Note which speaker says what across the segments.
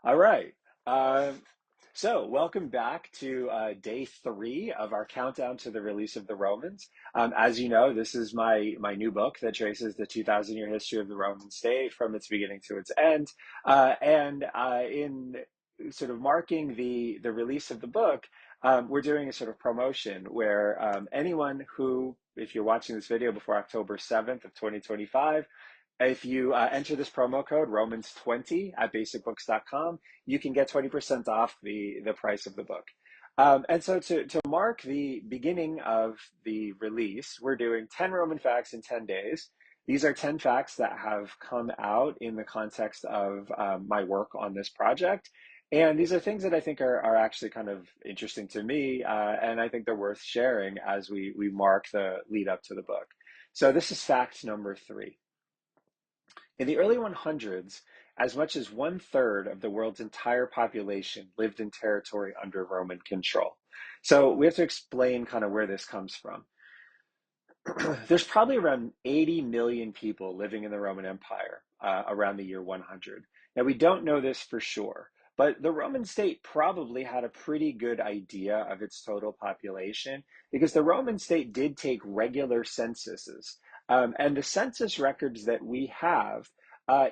Speaker 1: All right. Um, so, welcome back to day three of our countdown to the release of the Romans. As you know, this is my new book that traces the 2,000-year history of the Roman state from its beginning to its end. And in sort of marking the release of the book, we're doing a sort of promotion where anyone who, if you're watching this video before October 7th of 2025, if you enter this promo code Romans20 at basicbooks.com, you can get 20% off the price of the book. And so to mark the beginning of the release, we're doing 10 Roman facts in 10 days. These are 10 facts that have come out in the context of my work on this project. And these are things that I think are actually kind of interesting to me, and I think they're worth sharing as we mark the lead up to the book. So this is fact number 3. In the early 100s, as much as one-third of the world's entire population lived in territory under Roman control. So we have to explain kind of where this comes from. There's probably around 80 million people living in the Roman Empire around the year 100. Now, we don't know this for sure, but the Roman state probably had a pretty good idea of its total population because the Roman state did take regular censuses. And the census records that we have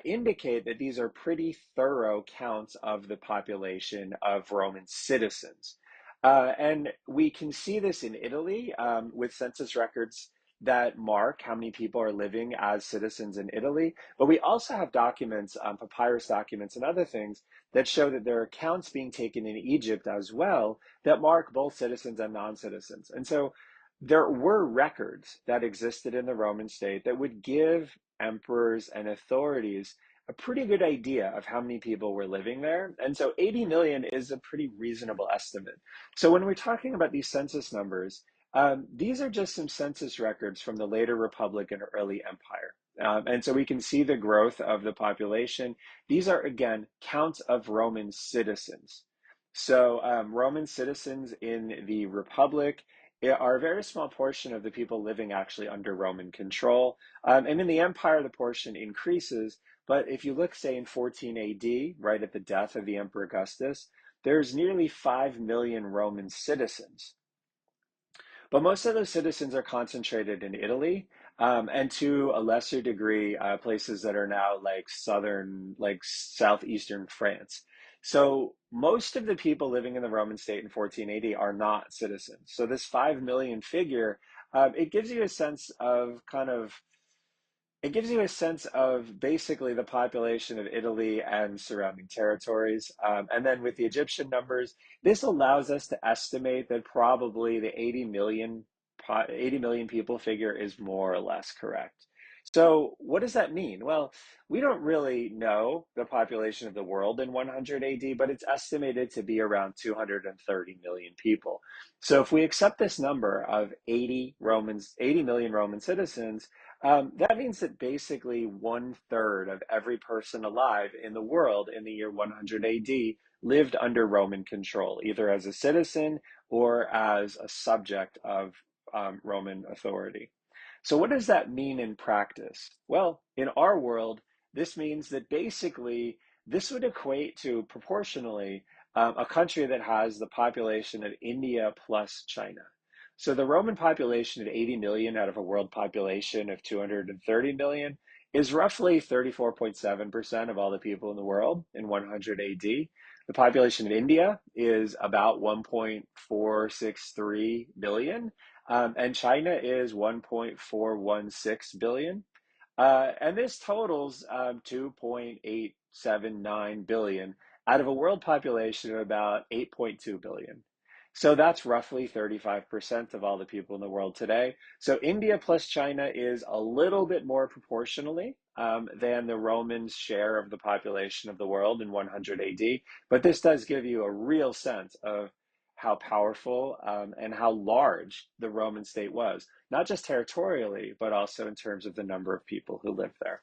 Speaker 1: indicate that these are pretty thorough counts of the population of Roman citizens. And we can see this in Italy with census records that mark how many people are living as citizens in Italy. But we also have documents, papyrus documents and other things that show that there are counts being taken in Egypt as well that mark both citizens and non-citizens. And so there were records that existed in the Roman state that would give emperors and authorities a pretty good idea of how many people were living there. And so 80 million is a pretty reasonable estimate. So when we're talking about these census numbers, these are just some census records from the later Republic and early Empire. And so we can see the growth of the population. These are, again, counts of Roman citizens. So Roman citizens in the Republic are a very small portion of the people living actually under Roman control. And in the Empire, the portion increases. But if you look, say, in 14 AD, right at the death of the Emperor Augustus, there's nearly 5 million Roman citizens. But most of those citizens are concentrated in Italy, and to a lesser degree, places that are now like southeastern France. So most of the people living in the Roman state in 14 AD are not citizens. So this 5 million figure, it gives you a sense of it gives you a sense of basically the population of Italy and surrounding territories. And then with the Egyptian numbers, this allows us to estimate that probably the 80 million people figure is more or less correct. So what does that mean? Well, we don't really know the population of the world in 100 AD, but it's estimated to be around 230 million people. So if we accept this number of 80 million Roman citizens, that means that basically one-third of every person alive in the world in the year 100 AD lived under Roman control, either as a citizen or as a subject of Roman authority. So, what does that mean in practice? Well, in our world, this means that basically this would equate to proportionally a country that has the population of India plus China. So the Roman population of 80 million out of a world population of 230 million is roughly 34.7% of all the people in the world in 100 AD. The population of India is about 1.463 billion, and China is 1.416 billion. And this totals 2.879 billion out of a world population of about 8.2 billion. So that's roughly 35% of all the people in the world today. So India plus China is a little bit more proportionally than the Romans' share of the population of the world in 100 AD. But this does give you a real sense of how powerful and how large the Roman state was, not just territorially, but also in terms of the number of people who lived there.